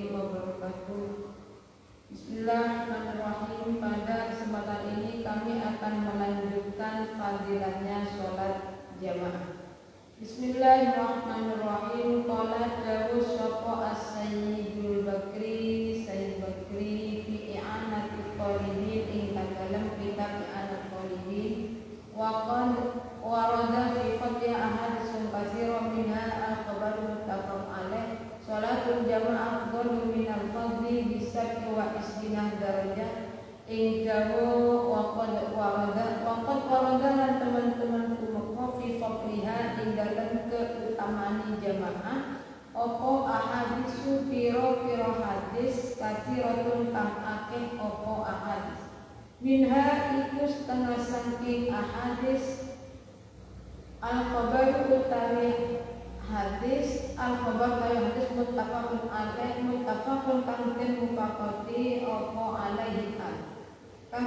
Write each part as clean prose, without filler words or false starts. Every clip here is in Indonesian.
wabarakatuh. Bismillahirrahmanirrahim. Pada kesempatan ini kami akan melanjutkan fadilahnya sholat jamaah. Bismillahirrahmanirrahim. Qala Dawud sapa as-sayyidul bakri Sayyid Bakri fi i'anati talibin ing dalam kitab i'anat talibin wa qad warada fi fadli ahaditsun katsira minha al-khabar muttafaq alaih. Sholatul jamaah afdalu minal fadli bisab'i wa isbinah darajah ing jawa waqad warada lan teman-teman kumeko fi fadliha ing dalam keutamaan jamaah opo ahadisu piro hadis kathiratun kang akeh opo ahadis minha iku setengah saking ahadis al-khabar utawi hadis al-khabar kaya hadis muttafaqun alaih muttafaqun kang den mufaqati apa alaihi kang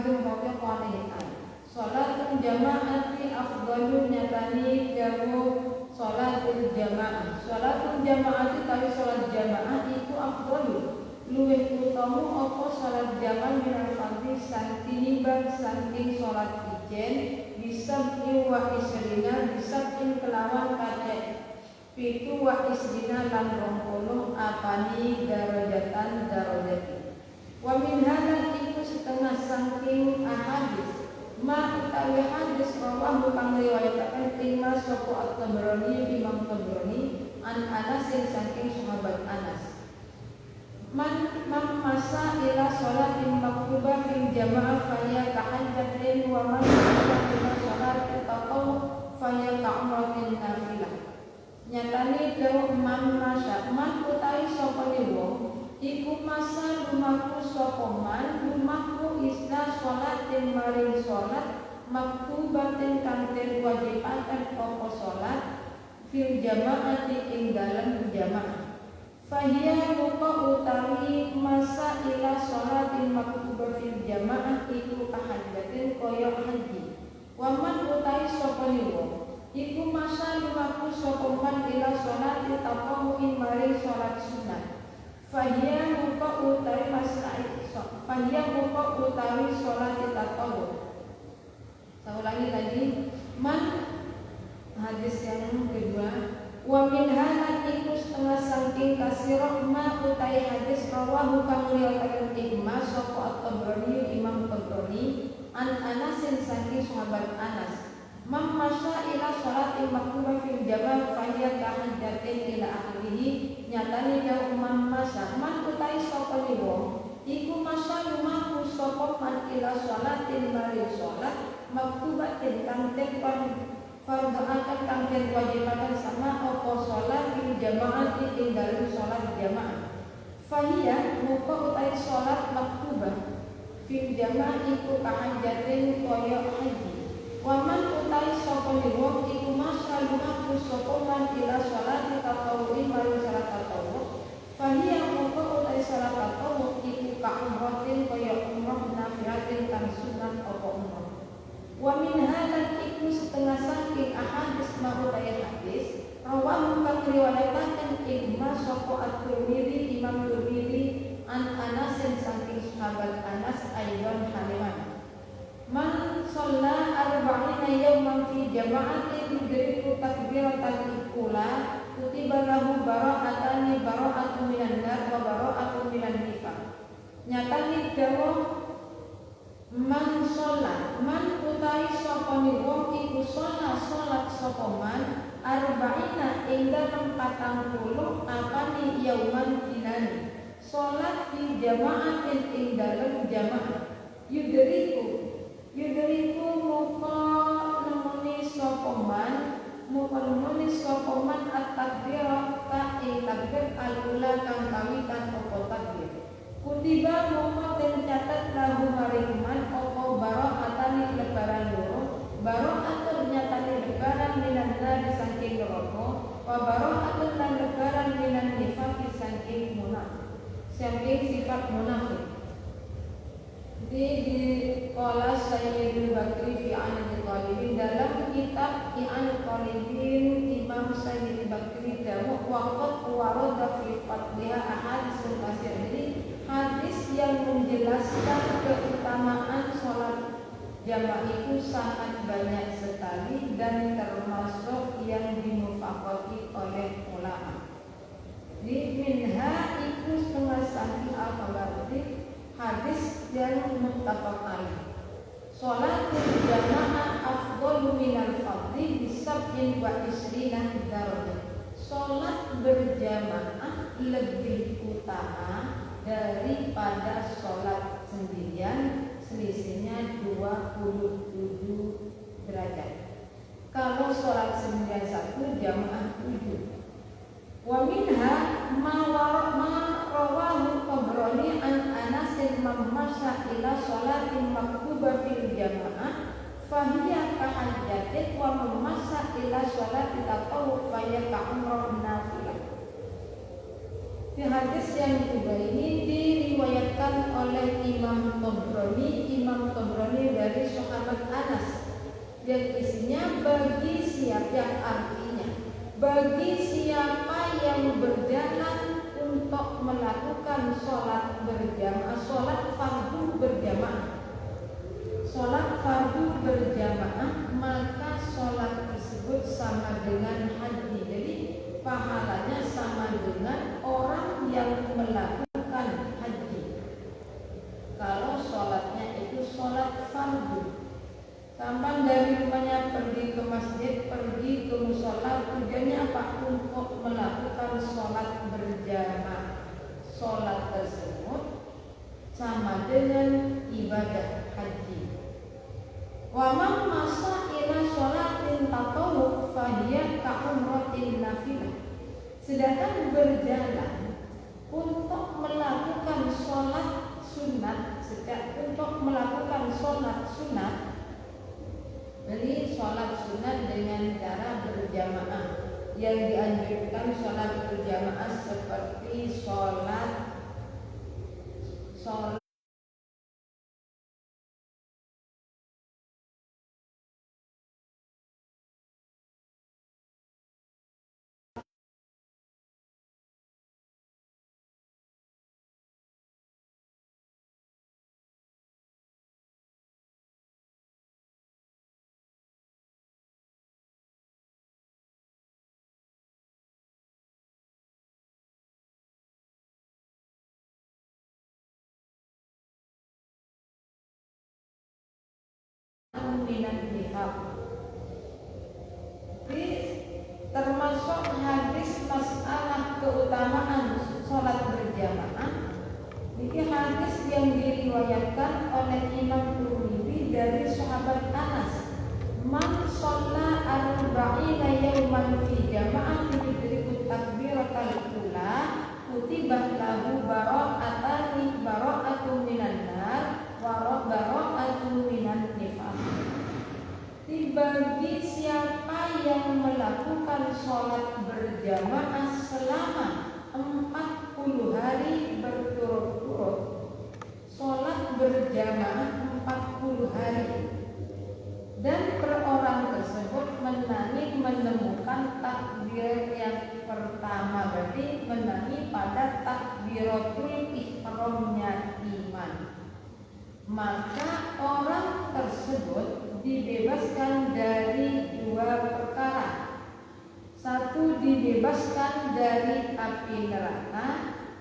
den mufaqati apa alaihi sholatul jamaati afdalu nyatani dawu sholatul jamaati tapi sholat jamaah itu afdalu luwih utama apa sholat jamaah minal fardhi saking sholat ijen bisab'i wa isrina bisab'in kelawan kadek pitu wa isdina lan 20 apani darajatan darajati wa min hadan iku setengah saking ahadis ma utawi hadis rawahu kang riwayataken Imam sapa at-Tabrani Imam Tabrani an Anas saking sahabat Anas man masa ila sholatin maktubah fil jamaah faya tahajjatin wa man masa ila sholatin tatawwu faya ta'umratin nafilah. Nyatane dawu man masa man utawi sapa wong iku masa lumaku sapa man lumaku isna sholatin maring sholat maktubatin kang den wajibaken apa sholat fil jamaati ing dalem jamaah fahiya muka utawi masa ila sholatin maktubah fil jamaah iku tahajjatin kaya haji waman utawi sapa wong iku masa lumaku sokoman ila sholat tatawu'in mari sholat sunat fahiya muka utawi sholat tatawu. Saya ulangi tadi man hadis yang kedua wa min halan iku setengah saking kasirah ma utawi hadis rawahu kang riwayataken Imam sapa at-Tabrani Imam Tabrani an Anas saking sahabat Anas man masya ila sholati maktubah fil jamaah fahiya tahajjatin ila akhirih. Nyatane dawu man masya man utai sapa wong iku masya lumaku sapa man ila sholatin mari sholat maktubatin kang den fardhakan kang den wajibaken sama apa sholat fil jamaah ing dalem sholat jamaah fahiya muka utai sholat maktubah fil jamaah iku tahajjatin kaya haji waman utai sapa wong iku masya lumaku sapa man ila sholati tatawu'in mari salat tatawu fahiya muka utai salat tatawu iku ka'umratin kaya umrah nafilatin kang sunat apa umrah wa min hadan iku setengah saking ahadis ma utai hadis rawahu kang riwayataken Imam sapa at-Tirmidzi Imam Tirmidzi an Anas saking sahabat Anas aidan haliman man sholla arba'ina yawman fi jama'atin yudriku takbiratal ula kutiba lahu bara'atani bara'atun minan nar wa bara'atun minan nifaq. Nyatane dawuh man sholla man utawi sapa wong iku sholat sapa man arba'ina ing dalem 40 apane yauman dinani sholat fi jama'atin ing dalem jamaah yudriku muka nemoni sapa man at-takbirah ka ing takbir al-ula kang kawitan apa takbir kutiba muka den catet lahu maring man apa bara'atani lebaran loro bara'atun nyatane lebaran minan nar saking neraka wa bara'atun lan lebaran minan nifaq saking sifat munafik. Di qala Sayyidul Bakri fi I'anat Talibin dalam kitab I'anat Talibin Imam Sayyid Bakri dawuh waqat warada fi fadliha ahaditsun Jamak itu sangat banyak sekali dan termasuk yang dimufakati oleh ulama. Di minha itu setengah sahih al-Bukhari hadis yang muttafaq alaih. Sholatul jamaah afdhalu minal fardhi bisab'in wa isrina darajah. Sholat berjamaah lebih utama daripada sholat sendirian, selisihnya 27 derajat. Kalau sholat sendirian 1, jamaah 7. Wa minha ma rawahu Tabrani an Anas man masya ila sholatin maktubah fil jamaah fahiya kahajjatin wa man masya ila sholatin tatawuf fahiya ka'umrah nafilah. Di hadis yang kedua ini diriwayatkan oleh Imam Tabrani dari sahabat Anas yang isinya bagi siapa yang berjalan untuk melakukan sholat berjamaah, sholat fardu berjamaah, maka sholat tersebut sama dengan haji. Jadi pahalanya sama dengan orang yang melakukan haji. Kalau sholatnya itu sholat fardu, sampai dari rumahnya pergi ke masjid, pergi ke musola, tujuannya apa? Untuk melakukan sholat berjamaah. Sholat tersebut sama dengan ibadah haji. Wa man masa ila sholatin tatawuf fahiya ka'umratin nafilah. Sedangkan berjalan untuk melakukan sholat sunat, jadi sholat sunat dengan cara berjamaah. Yang dianjurkan sholat berjamaah seperti sholat minan nifaq. Termasuk hadis masalah keutamaan sholat berjamaah. Ini hadis yang diriwayatkan oleh Imam Tirmidzi dari sahabat Anas. Man shalla arba'ina yawman fi jama'atin yudriku takbiratal ula kutibah lahu bara'atun minan nar wa bara'atun minan nifaq. Bagi siapa yang melakukan sholat berjamaah selama 40 hari berturut-turut, sholat berjamaah 40 hari, dan per orang tersebut menemukan takbir yang pertama, berarti menangi pada takbiratul ihramnya iman, maka orang tersebut dibebaskan dari 2 perkara. Satu, dibebaskan dari api neraka.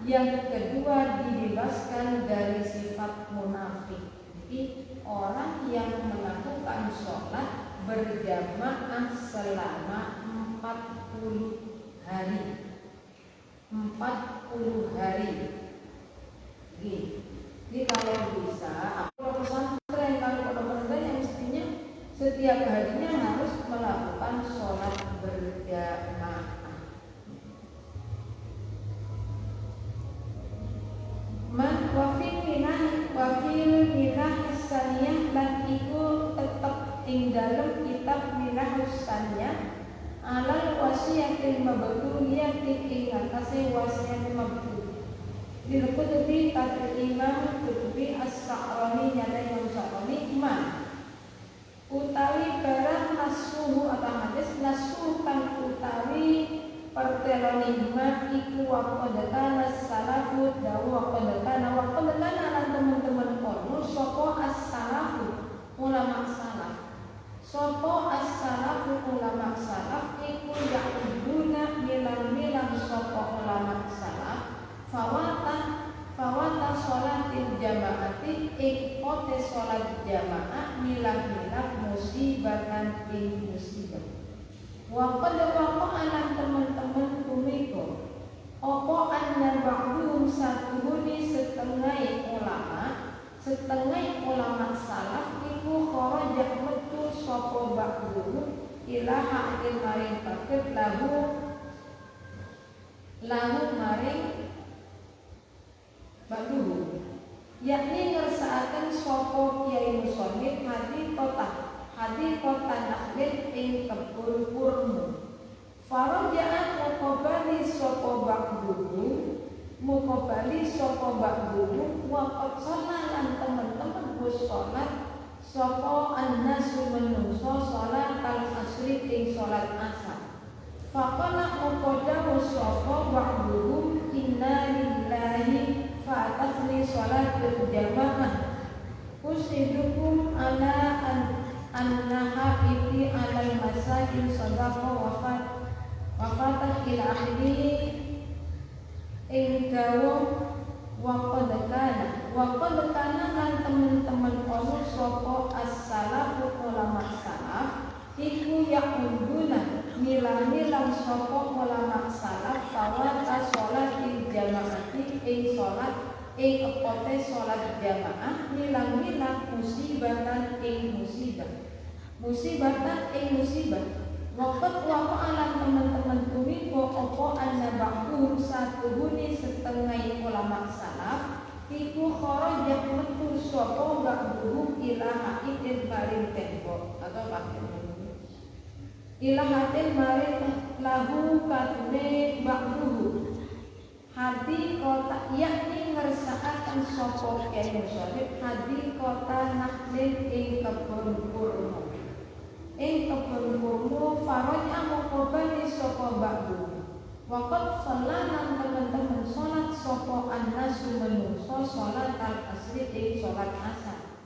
Yang kedua, dibebaskan dari sifat munafik. Jadi orang yang melakukan sholat berjamaah selama 40 hari. 40 hari. Jadi kalau bisa, setiap harinya harus melakukan sholat berjamaah. Man wafil minah saniyah dan itu tetap tinggal kitab minah saniyah alal wasiyatil mabduliyati ing atase wasiyatil mabdul. Dilekutubi kata Imam Kutubi As-Sa'rani nyata Imam Sa'rani man utawi barang nasuhu atau hadis nasukan utawi pertelonima iku wakodakana salafu dawu wakodakana lan teman-teman kono soko as-salafu ulama Sopo as-salafu ulama salaf iku ya'uduna milang-milang sopo ulama salaf fawata sholatil jamaati ing pote sholat jamaah milang-milang musibatan ing musibah. Waqad waqa'alan teman-teman kumiko opo anna ba'duhum satuhuni setengah ulama salaf iku kharaja metu sapa ba'duhum ila haqqil maring paket lahu maring ba'duhum, yakni ngersakaken sapa kiai musonif hadi kota nakhlin ing kebun kurma. Faraja'at mukobali sopo ba'duhum waqad sholalan teman-teman wis sholat sopo annasu menungso sholat al-asri ing sholat asar. Faqala muqadawu sopo ba'duhum inna lillahi fa'atasni sholatul jamaah usidukum ala annaha iti alal masakin sadaqa wafatah ila akhiri ing dawa waqad kana lan teman-teman ono sapa as-salafu ulama salaf iku yaquduna milang-milang sapa ulama salaf fawata sholatil jamaati ing sholat ing epote sholat jamaah milang-milang musibatan ing musibah. Waqat waqa'alan teman-teman tumiko opo anna ba'duhum satuhuni setengah ulama salaf iku kharaja metu sapa ba'duhum ila haqqil maring tembok atau pakai ila haqqil maring lahu katune ba'duhum hadi kota yakni ngersakaken sapa kiai musonif hadi kota nakhlin ing kebun kurma. Ing kebun kurma faraj'a mukobali sapa ba'du. Waqad sholalan teman-teman sholat sapa annasu menungso sholat al-asri ing sholat asar.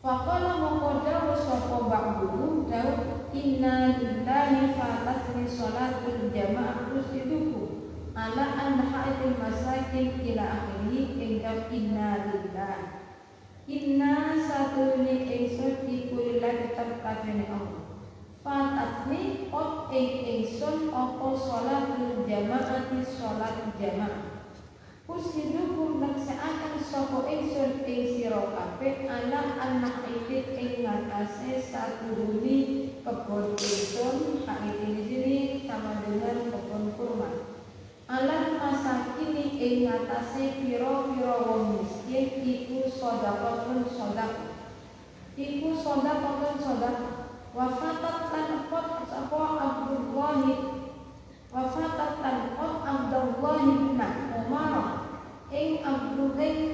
Faqala muqadawu sapa ba'du dawu inna lillahi fa'atasni sholatul jamaah usiduku ala anha'il masakin ila akhiri ingkap inna lillahi inna satuni ingsun iku lillahi terkadene Allah. Fatatni ot ingsun opo sholatul jamaati sholat jamaah usidukum naksa'akan sapa ingsun ing sira kabeh ala anak idit ing ngatasé satuhuni kebon ingsun haiti sini sama dengan kebon kurma alat masakini ing ngatasé pira-pira wong miskin iku sedekahun sedekah wafatat lan pot sapa Abdullah bin Umar ing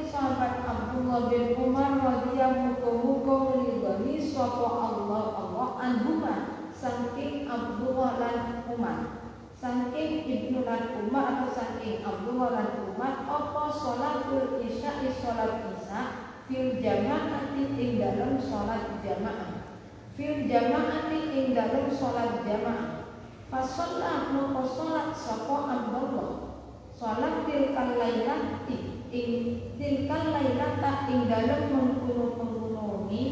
sahabat Abdullah bin Umar radhiyallahu ridhani sapa Allah anhuma saking Abdullah lan Umar saking Ibnu lan Umar atau saking Abdullah lan Umar apa sholatul isya sholat isya fil jamaati ing dalam sholat jamaah ing dalam sholat jamaah. Fasolah moko sholat sapa Abdullah sholat tilkal lailati ing dalam mengkuno ni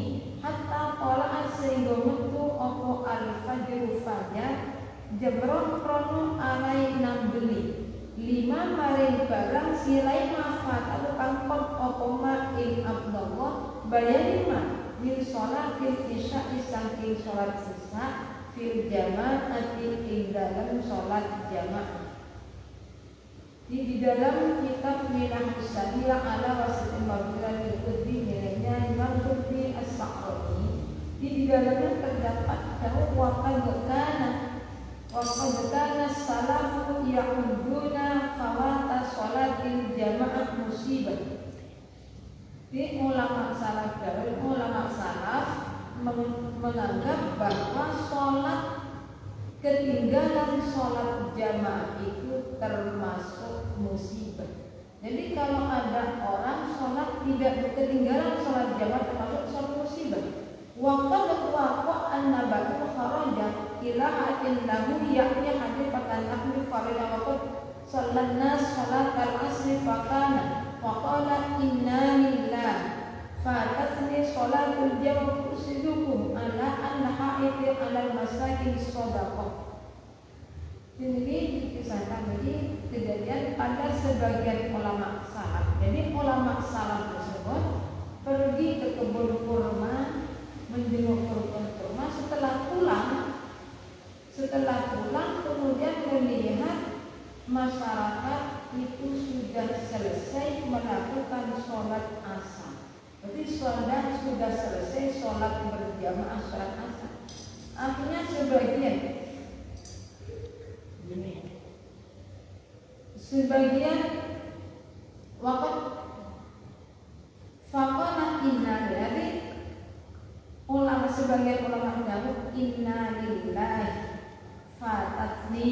hatta qala sehingga metu apa al-fajr fajar jebron krono alai nambeli lima maring barang silai mafat atau kangkot apa ma ing Abdullah bayarima min sholatil isya saking sholat isya fil jamaati ing dalam sholat jamaah. Di dalam kitab Minahus Sabil ala Wasil Maghfiratil Qudri miliknya Imam Qudri As-Sa'rawi di dalamnya terdapat bahwa waqad kana salafu ya'uduna fawata sholatil jamaah musibah. Di ulama salaf menganggap bahwa sholat ketinggalan sholat jamaah itu termasuk musibah. Jadi kalau ada orang sholat tidak ketinggalan sholat jamaah termasuk suatu musibah. wa qad waqa an-nabatu kharaja ila hatin lahu yakni hadifatan nahmi farila wa qad sallan nas salatal asri faqala faqala inna lillahi fatatni salatul jawab usidukum ala an-haiti ala masakin sadaqah. Ini dikisahkan lagi kejadian pada sebagian ulama salaf. Jadi ulama salaf tersebut pergi ke kebun kurma, menjenguk kebun kurma. Setelah pulang kemudian melihat masyarakat itu sudah selesai melakukan sholat asar. Berarti sudah selesai sholat berjamaah sholat asar. Akhirnya sebagian waktu faqala inna lillahi, sebagian ulama menjawab inna lillahi fatatni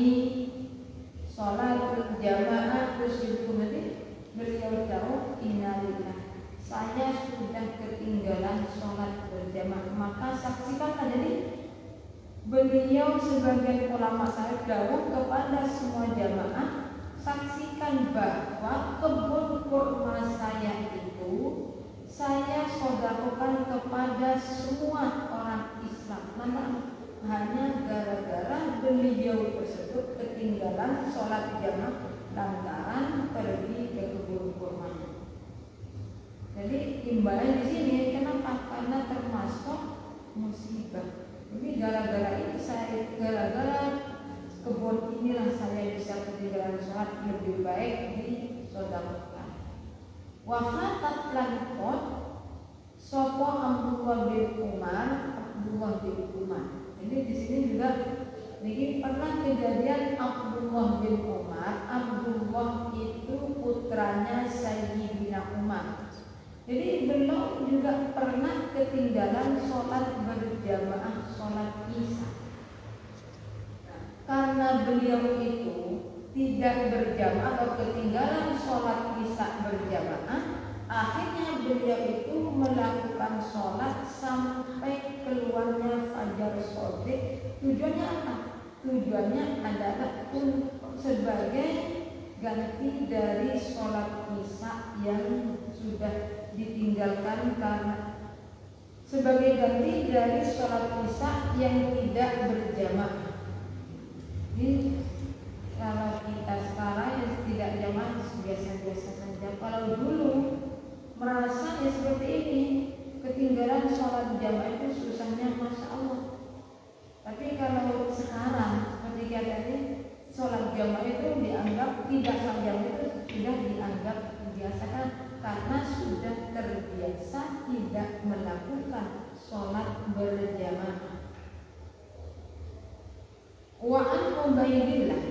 sholatul jamaah usibukum. Beliau jawab inna lillahi, saya sudah ketinggalan sholat berjamaah. Maka saksikanlah. Jadi beliau sebagai ulama saya jawab kepada semua jamaah, saksikan bahwa kebun kurma saya itu saya sedekahkan kepada semua orang Islam. Hanya gara-gara beliau tersebut ketinggalan sholat jamaah lantaran pergi ke kebun kurma. Jadi imbalan di sini kenapa? Karena termasuk musibah. Jadi gara-gara kebun inilah saya bisa ketinggalan sholat, lebih baik disodaqahkan. Wafatat lanqot sopo Abdullah bin Umar. Jadi di sini juga ini pernah kejadian Abdullah bin Umar. Abdullah itu putranya Sayyidina Umar. Jadi beliau juga pernah ketinggalan sholat berjamaah sholat Isya. Karena beliau itu tidak berjamaah atau ketinggalan sholat Isya berjamaah, akhirnya beliau itu melakukan sholat sampai keluarnya fajar shodiq. Tujuannya apa? Tujuannya adalah sebagai ganti dari sholat Isya yang sudah ditinggalkan, karena sebagai ganti dari sholat Isya yang tidak berjamaah. Jadi kalau kita sekarang yang tidak jamaah biasa-biasa saja. Kalau dulu merasa ya seperti ini, ketinggalan sholat jamaah itu susahnya Masya Allah. Tapi kalau sekarang ketika tadi sholat jamaah itu dianggap tidak saja, itu sudah dianggap biasakan karena sudah terbiasa tidak melakukan sholat berjamaah. Wa an Ubaidillah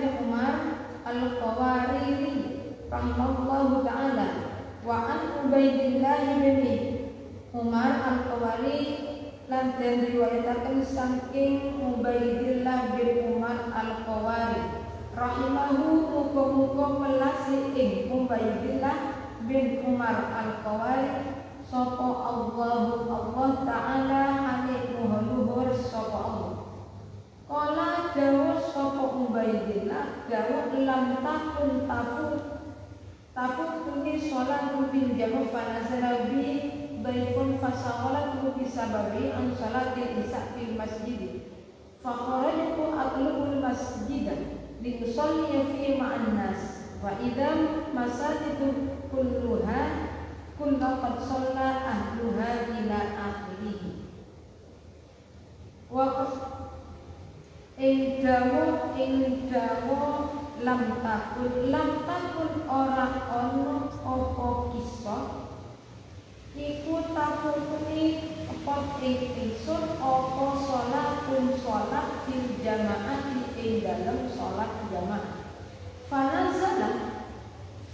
bin Umar al-Qawariri rahimahullahu ta'ala. Wa an Ubaidillah bin Umar al-Qawari lan den riwayataken saking Ubaidillah bin Umar al-Qawari rahimahu, muga-muga melasi ing Ubaidillah bin Umar al-Qawari sapa Allah ta'ala hane luhur sapa Allah. Kala dawuh sapa Ubaidillah, dawuh lam takun tafutuni sholatu bil jamaah fanazala bi baifun fasawalat bi sababi an sholatil isya fil masjid fa kharajtu atlubul masjidah li usalli fi ma'an nas wa idam masajidu kulluha qad shalla ahluha ila akhirih. Wa ing dawuh lam takun ora ono apa kisah iku tafutuni apa ingsun apa sholat fil jamaah ing dalem sholat jamaah.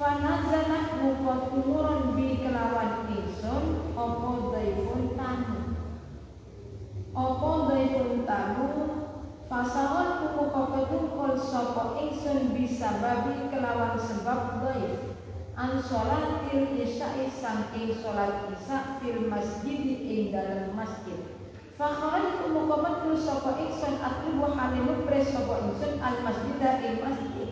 Fanazala muka turun bi kelawan ingsun apa daifun tamu fasawal muka ketungkol sapa ingsun bisa babi kelawan sebab daif. an sholatil isya'i saking sholat isya fil masjid ing dalam masjid. Fa kharajtu muqammatu sapa ingsun atlubu halimu pres sapa ingsun al masjid ing masjid.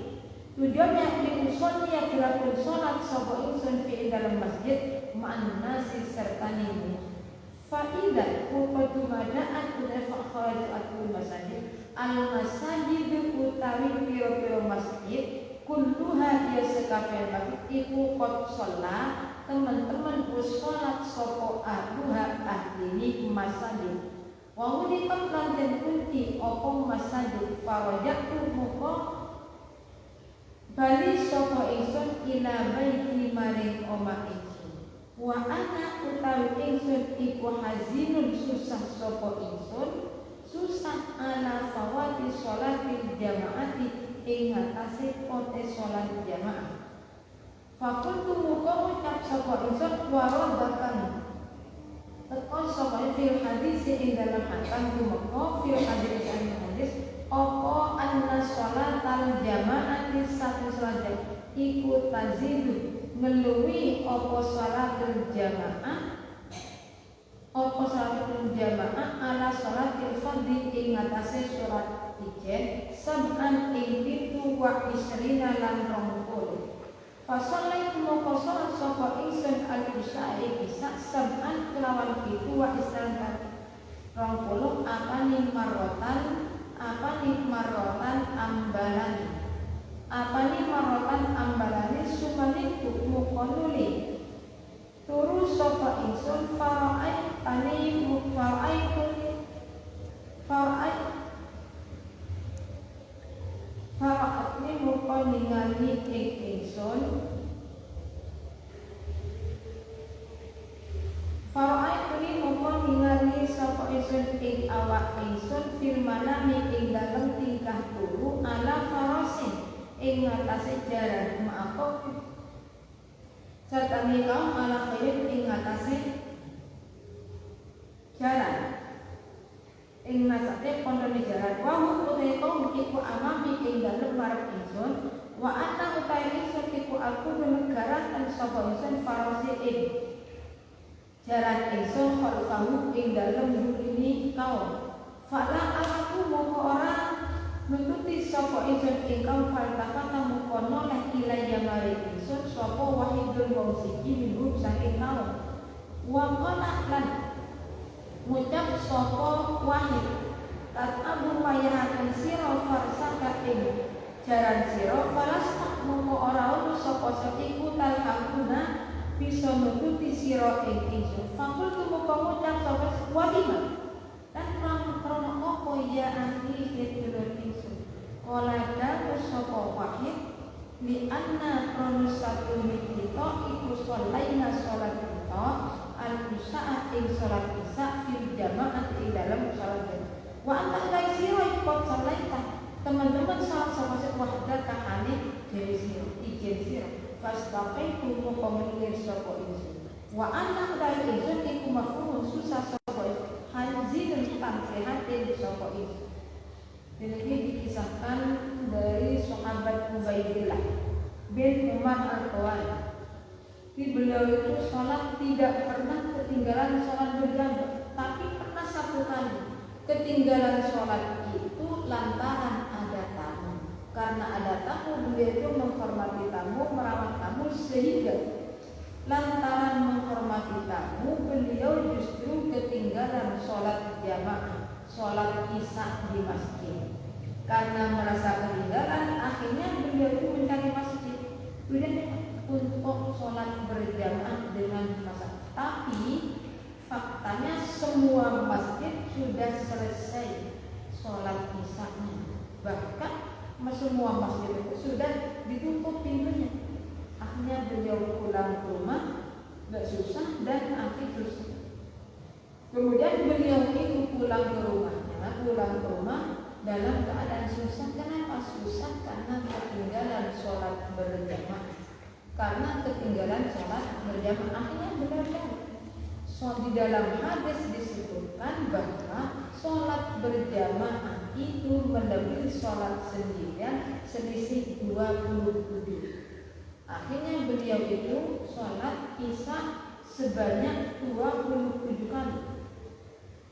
Tujuannya diusul ya dilakukan sholat sapa ingsun fi dalam masjid ma'an nasi serta nimu. Fa'idah upatu mada'at udah fakharajtu atul masjid al masjid utawi piro-piro masjid kulluha dia sekabeh masjid iku qad sholat teman-teman sholat sapa ahluha ahli masjid wa udikat lan den kunci apa masjid farajatu muka bali sapa ingsun ila baiti maring omah ingsun wa ana utawi ingsun iku hazinun susah sapa ingsun susah ala fawati sholatil jamaati ing atase pote sholat jamaah. Fakultu muka ucap sapa ingsun warodakan teko sapa fil hadis ing dalam hakan tumeka fil hadis ing hadis apa anna sholatal jamaati satu sholat iku tazidu meluwi apa sholatul jamaah apa sholatul jamaah ala sholatil fardhi ing atase sholat ijen sab'an ing pitu wa isrina lan 20. Fasallaitu moko sholat sapa ingsun al-isya'i isa sab'an kelawan pitu wa isrina lan 20 apane marotan ambalani sumanitu moko nuli turu sapa ingsun fara'aitani fara'atni muka ningali ing ingsun fara'atni muka ningali sapa ingsun ing awak ingsun fil manami ing dalem tingkah turu ala farasin ing ngatasi jaran ma'akok serta kaum ala khairin ing ngatasi jaran ing nasate pondone jaran wa utai kaum iku amami ing dalem marep ingsun wa ana utai ingsun iku aku negara lan sapa ingsun farasi ing jaran ingsun khalfahu ing dalem ini kaum fala aku moko ora nututi sapa ingsun ing kaum faltafata moko noleh ilaya mari ingsun sapa wahidul wong siji minhum saking kaum wa qala lan ngucap sapa wahid tat abu mayahaken sira farsaka ing jaran sira falasta moko ora ono sapa setiku tal hakuna bisa nututi sira ing ingsun fakul moko ngucap sapa wadima dan krono apa ya ahli sedulur ingsun kala dawu sapa wahid li anna krono satu kita iku sholaina sholat kita al-isya ing sholat isya fil jamaah ing dalam sholat jamaah wa anta lai sira ikut sholaita teman-teman sholat sama wahda kahane dari sira ijen sira fastaqai tu moko menir sapa ingsun wa anta lai ingsun iku mafhum susah sapa hanzin tan sehatin sapa ingsun. Ini dikisahkan dari sahabat Ubaidillah bin Umar al-Qawani. Beliau itu sholat tidak pernah ketinggalan sholat berjamaah, tapi pernah satu kali ketinggalan sholat itu lantaran ada tamu. Karena ada tamu, beliau itu menghormati tamu, merawat tamu, sehingga lantaran menghormati tamu, beliau justru ketinggalan sholat jamaah, sholat isya di masjid. Karena merasa ketinggalan, akhirnya beliau itu mencari masjid. Kemudian untuk sholat berjamaah dengan masa. Tapi faktanya semua masjid sudah selesai sholat isya-nya. Bahkan semua masjid itu sudah ditutup pintunya. Akhirnya beliau pulang ke rumah, gak susah dan akhir susah. Kemudian beliau itu pulang ke rumah dalam keadaan susah. Kenapa susah? Karena ketinggalan sholat berjamaah. Karena ketinggalan sholat berjamaah akhirnya benar-benar. So, di dalam hadis disebutkan bahwa sholat berjamaah itu melebihi sholat sendirian selisih 27. Akhirnya beliau itu sholat isya sebanyak 27 kali.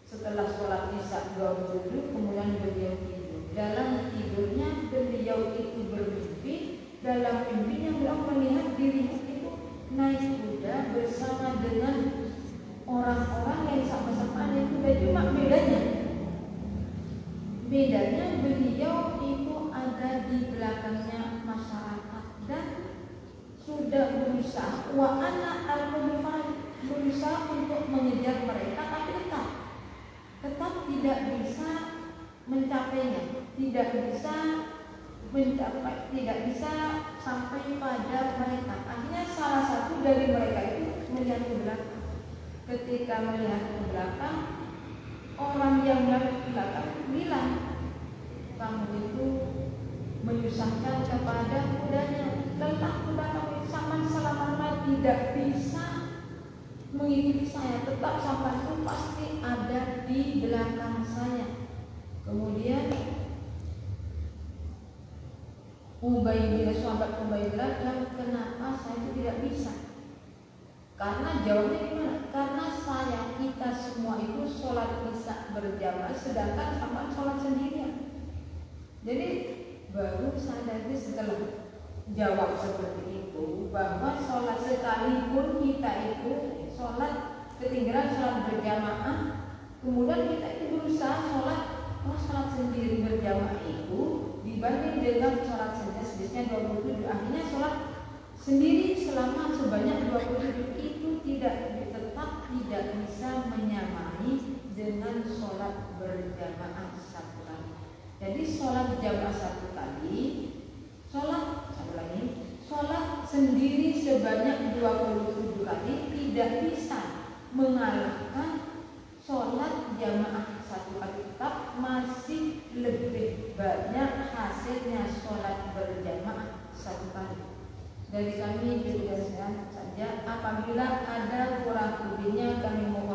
Setelah sholat isya 27, kemudian beliau tidur. Dalam tidurnya beliau itu bermimpi. Dalam mimpinya beliau melihat dirinya itu naik kuda bersama dengan orang-orang yang sama-sama naik kuda. Cuma bedanya beliau itu ada di belakangnya masyarakat dan sudah berusaha berusaha untuk mengejar mereka, tapi tetap tidak bisa mencapainya, tidak bisa sampai pada mereka. Akhirnya salah satu dari mereka itu melihat ke belakang. Ketika melihat ke belakang, orang yang melihat ke belakang bilang, kamu itu menyusahkan kepada kudanya, lelah kuda kamu selama-lamanya tidak bisa mengikuti saya, tetap sampai itu pasti ada di belakang saya. Kemudian sahabat Ubaidillah dan kenapa saya itu tidak bisa? Karena jawabnya gimana? Karena kita semua itu sholat isya berjamaah, sedangkan sampai sholat sendirian. Jadi baru sadar setelah jawab seperti itu bahwa sholat sekalipun kita itu sholat ketinggalan sholat berjamaah, kemudian kita itu berusaha sholat sendiri berjamaah itu dibanding dengan sholat sendiri 27, akhirnya sholat sendiri selama sebanyak 27 itu tetap tidak bisa menyamai dengan sholat berjamaah satu kali. Jadi sholat jamaah satu kali, sholat sendiri sebanyak 27 kali tidak bisa mengalahkan sholat jamaah satu kali, tetap masih lebih banyak hasilnya sholat berjamaah satu kali. Dari kami jelaskan saja, apabila ada kurang lebihnya kami mohon